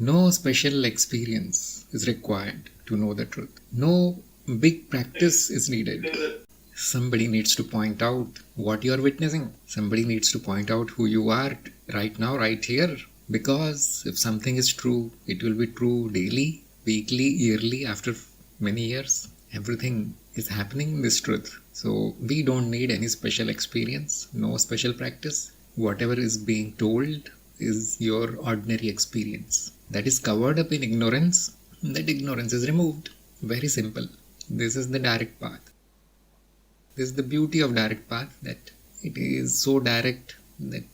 No special experience is required to know the truth. No big practice is needed. Somebody needs to point out what you are witnessing. Somebody needs to point out who you are right now, right here. Because if something is true, it will be true daily, weekly, yearly, after many years. Everything is happening in this truth. So we don't need any special experience, no special practice. Whatever is being told is your ordinary experience. That is covered up in ignorance. That ignorance is removed. Very simple. This is the direct path. This is the beauty of direct path, that it is so direct that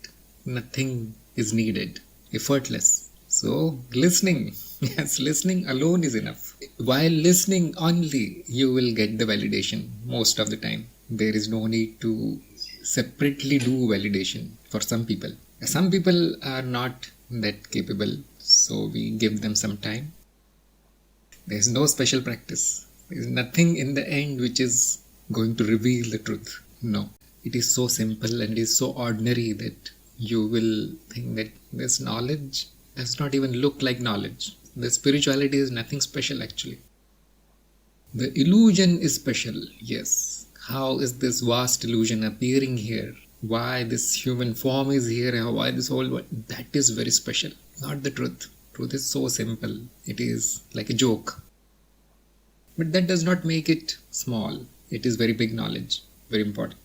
nothing is needed. Effortless. So listening, yes, listening alone is enough. While listening only, you will get the validation most of the time. There is no need to separately do validation for some people. Some people are not that capable, so we give them some time. There is no special practice. There is nothing in the end which is going to reveal the truth. No. It is so simple and it is so ordinary that you will think that this knowledge does not even look like knowledge. The spirituality is nothing special actually. The illusion is special, yes. How is this vast illusion appearing here? Why this human form is here? Why this whole world? That is very special. Not the truth. Truth is so simple. It is like a joke. But that does not make it small. It is very big knowledge. Very important.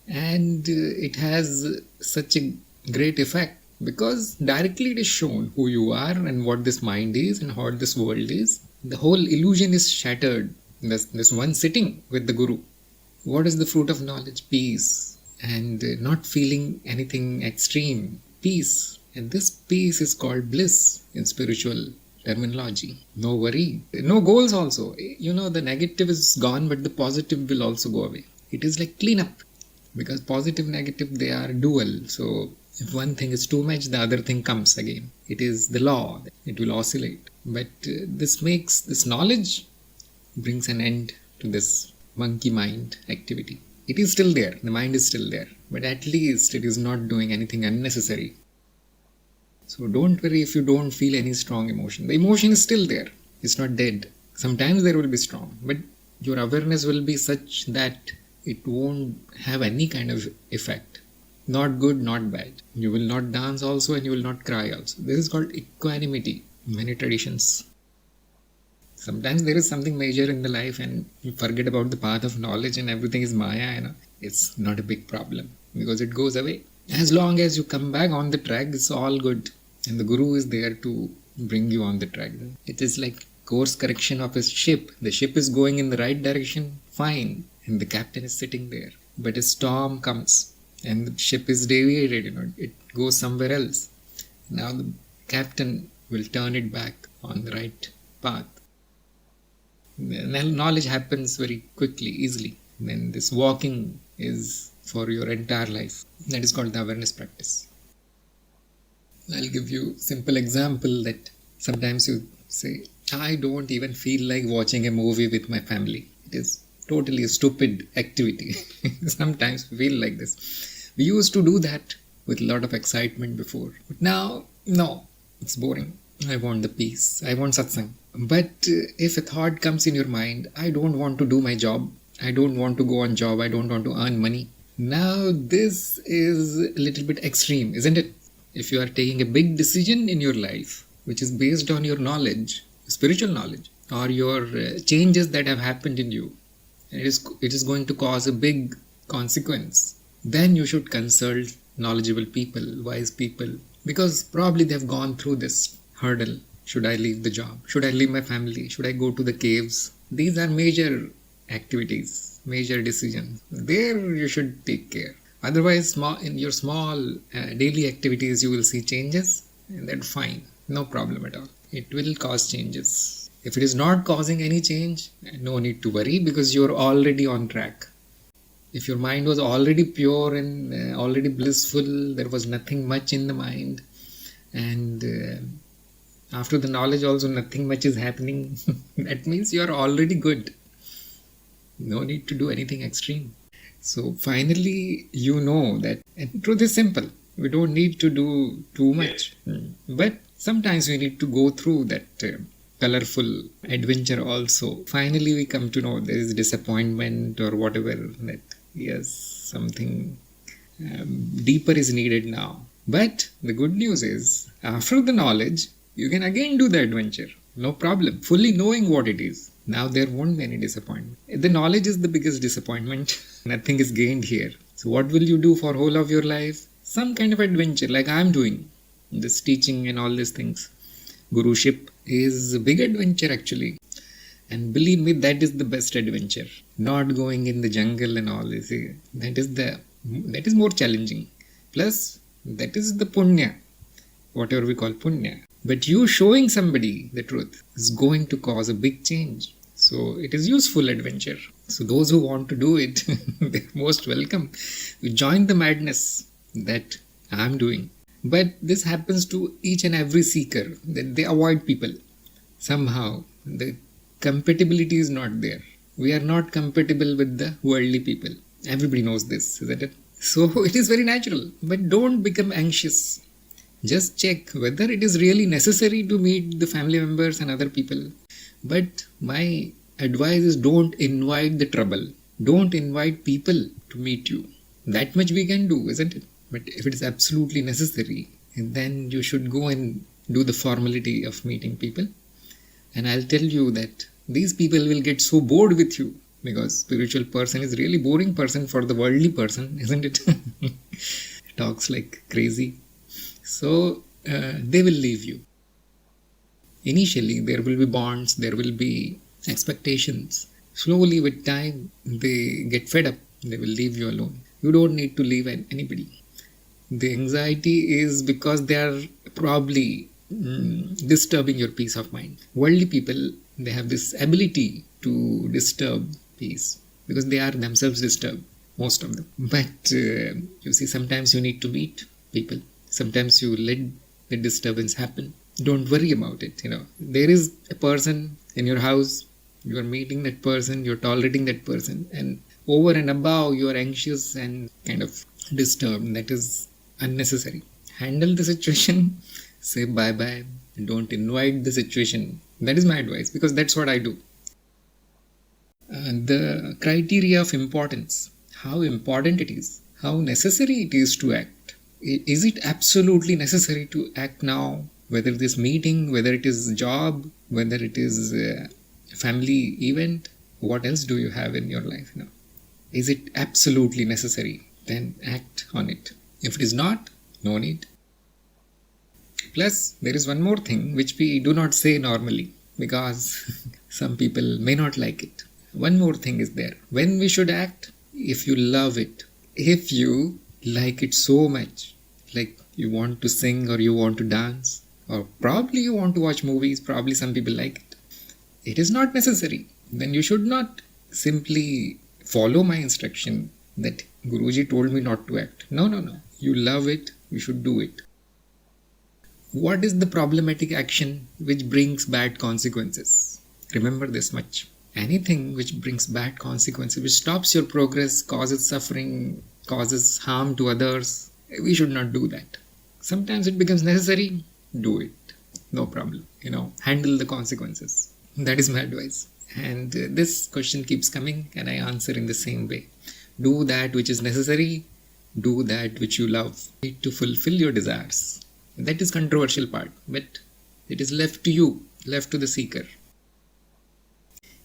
And it has such a great effect because directly it is shown who you are and what this mind is and what this world is. The whole illusion is shattered. This one sitting with the Guru. What is the fruit of knowledge? Peace. And not feeling anything extreme. Peace. And this peace is called bliss in spiritual terminology. No worry. No goals also. The negative is gone, but the positive will also go away. It is like cleanup. Because positive, negative, they are dual. So if one thing is too much, the other thing comes again. It is the law. It will oscillate. But this knowledge brings an end to this monkey mind activity. It is still there. The mind is still there. But at least it is not doing anything unnecessary. So don't worry if you don't feel any strong emotion. The emotion is still there. It's not dead. Sometimes there will be strong. But your awareness will be such that it won't have any kind of effect. Not good, not bad. You will not dance also and you will not cry also. This is called equanimity in many traditions. Sometimes there is something major in the life and you forget about the path of knowledge and everything is Maya. It's not a big problem because it goes away. As long as you come back on the track, it's all good. And the Guru is there to bring you on the track. It is like course correction of a ship. The ship is going in the right direction, fine. And the captain is sitting there. But a storm comes and the ship is deviated, it goes somewhere else. Now the captain will turn it back on the right path. Knowledge happens very quickly, easily. Then this walking is for your entire life. That is called the awareness practice. I'll give you a simple example that sometimes you say, I don't even feel like watching a movie with my family. It is totally a stupid activity. Sometimes we feel like this. We used to do that with a lot of excitement before. But now, no, it's boring. I want the peace. I want satsang. But if a thought comes in your mind, I don't want to do my job. I don't want to go on job. I don't want to earn money. Now this is a little bit extreme, isn't it? If you are taking a big decision in your life, which is based on your knowledge, spiritual knowledge, or your changes that have happened in you, it is going to cause a big consequence, then you should consult knowledgeable people, wise people, because probably they have gone through this hurdle. Should I leave the job? Should I leave my family? Should I go to the caves? These are major activities, major decisions. There you should take care. Otherwise, in your small daily activities, you will see changes, and that's fine. No problem at all. It will cause changes. If it is not causing any change, no need to worry because you're already on track. If your mind was already pure and already blissful, there was nothing much in the mind, and after the knowledge also nothing much is happening, that means you're already good. No need to do anything extreme. So finally, you know that and truth is simple. We don't need to do too much. But Sometimes we need to go through that colorful adventure also. Finally, we come to know there is disappointment or whatever, that yes, something deeper is needed now. But the good news is, after the knowledge, you can again do the adventure. No problem. Fully knowing what it is. Now there won't be any disappointment. The knowledge is the biggest disappointment. Nothing is gained here. So what will you do for whole of your life? Some kind of adventure like I am doing. This teaching and all these things. Guruship is a big adventure actually. And believe me, that is the best adventure. Not going in the jungle and all this. That is more challenging. Plus, that is the punya. Whatever we call punya. But you showing somebody the truth is going to cause a big change. So it is useful adventure. So those who want to do it, they're most welcome. You join the madness that I am doing. But this happens to each and every seeker, that they avoid people. Somehow the compatibility is not there. We are not compatible with the worldly people. Everybody knows this, isn't it? So it is very natural. But don't become anxious. Just check whether it is really necessary to meet the family members and other people. But my advice is, don't invite the trouble. Don't invite people to meet you. That much we can do, isn't it? But if it is absolutely necessary, then you should go and do the formality of meeting people. And I'll tell you that these people will get so bored with you, because spiritual person is really boring person for the worldly person, isn't it? Talks like crazy. So they will leave you. Initially there will be bonds, there will be expectations. Slowly with time they get fed up, they will leave you alone. You don't need to leave anybody. The anxiety is because they are probably disturbing your peace of mind. Worldly people, they have this ability to disturb peace because they are themselves disturbed, most of them. But you see, sometimes you need to meet people. Sometimes you let the disturbance happen. Don't worry about it. There is a person in your house, you are meeting that person, you're tolerating that person, and over and above you are anxious and kind of disturbed. That is unnecessary. Handle the situation, say bye-bye, don't invite the situation. That is my advice, because that's what I do. The criteria of importance, how important it is, how necessary it is to act. Is it absolutely necessary to act now? Whether this meeting, whether it is a job, whether it is a family event, what else do you have in your life now? Is it absolutely necessary? Then act on it. If it is not, no need. Plus, there is one more thing which we do not say normally, because some people may not like it. One more thing is there. When we should act, if you love it, if you like it so much, like you want to sing or you want to dance, or probably you want to watch movies, probably some people like it. It is not necessary. Then you should not simply follow my instruction that Guruji told me not to act. No. You love it, you should do it. What is the problematic action which brings bad consequences? Remember this much. Anything which brings bad consequences, which stops your progress, causes suffering, causes harm to others, we should not do that. Sometimes it becomes necessary, do it. No problem. Handle the consequences. That is my advice. And this question keeps coming and I answer in the same way. Do that which is necessary. Do that which you love. To fulfill your desires. That is controversial part, but it is left to you, left to the seeker.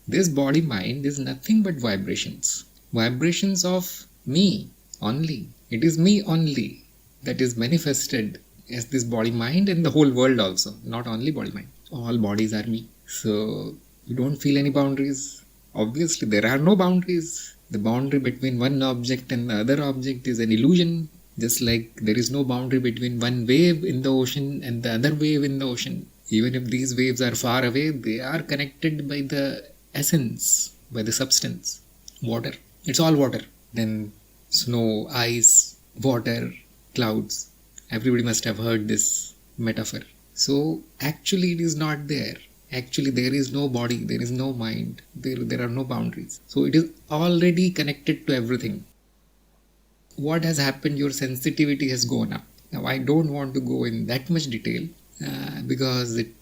This body-mind is nothing but vibrations. Vibrations of me only. It is me only that is manifested as this body-mind and the whole world also. Not only body-mind. All bodies are me. So you don't feel any boundaries. Obviously, there are no boundaries. The boundary between one object and the other object is an illusion. Just like there is no boundary between one wave in the ocean and the other wave in the ocean. Even if these waves are far away, they are connected by the essence, by the substance. Water. It's all water. Then snow, ice, water, clouds. Everybody must have heard this metaphor. So actually it is not there. Actually there is no body, there is no mind, there are no boundaries. So it is already connected to everything. What has happened? Your sensitivity has gone up. Now I don't want to go in that much detail. because it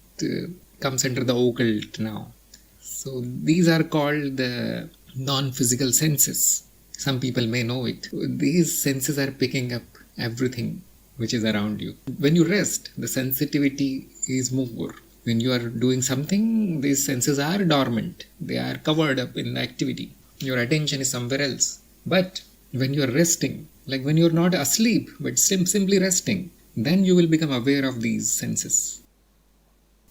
comes under the occult now. So these are called the non-physical senses. Some people may know it. These senses are picking up everything which is around you. When you rest, the sensitivity is more. When you are doing something, these senses are dormant. They are covered up in the activity. Your attention is somewhere else. But when you are resting, like when you are not asleep, but simply resting, then you will become aware of these senses.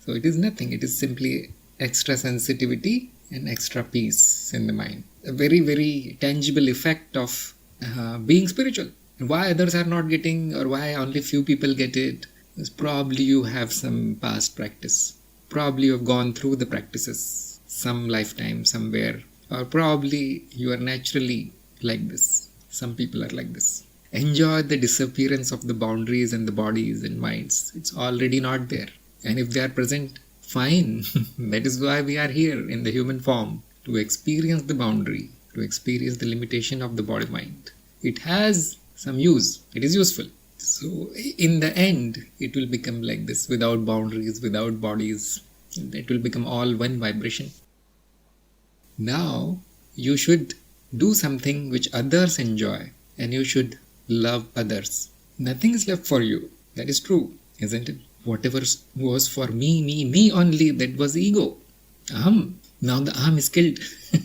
So it is nothing. It is simply extra sensitivity and extra peace in the mind. A very, very tangible effect of being spiritual. Why others are not getting, or why only few people get it, is probably you have some past practice. Probably you have gone through the practices some lifetime somewhere, or probably you are naturally like this. Some people are like this. Enjoy the disappearance of the boundaries and the bodies and minds. It's already not there. And if they are present, fine. That is why we are here in the human form, to experience the boundary, to experience the limitation of the body-mind. It has some use. It is useful. So in the end, it will become like this, without boundaries, without bodies. It will become all one vibration. Now, you should do something which others enjoy, and you should love others. Nothing is left for you. That is true, isn't it? Whatever was for me only, that was ego. Aham. Now the aham is killed.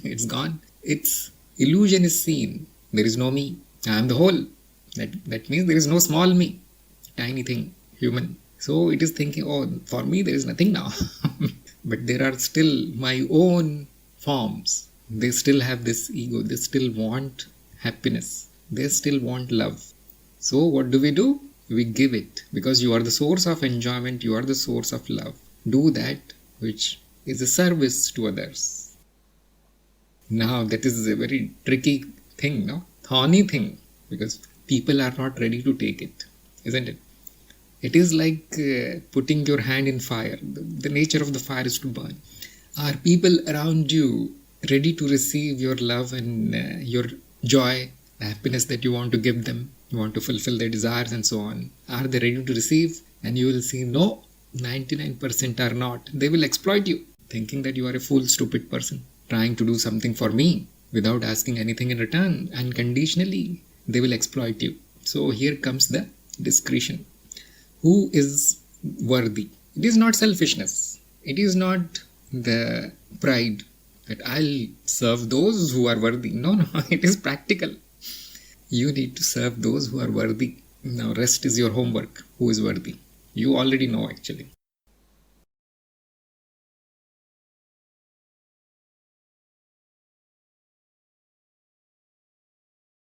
It's gone. Its illusion is seen. There is no me. I am the whole. That means there is no small me. Tiny thing. Human. So it is thinking, oh, for me there is nothing now. But there are still my own forms. They still have this ego. They still want happiness. They still want love. So what do? We give it. Because you are the source of enjoyment. You are the source of love. Do that which is a service to others. Now that is a very tricky thing, no? Thorny thing. Because people are not ready to take it. Isn't it? It is like putting your hand in fire. The nature of the fire is to burn. Are people around you ready to receive your love and your joy, the happiness that you want to give them? You want to fulfill their desires and so on. Are they ready to receive? And you will see, no, 99% are not. They will exploit you, thinking that you are a fool, stupid person, trying to do something for me without asking anything in return. Unconditionally, they will exploit you. So here comes the discretion. Who is worthy? It is not selfishness. It is not the pride that I'll serve those who are worthy. No, it is practical. You need to serve those who are worthy. Now rest is your homework. Who is worthy? You already know actually.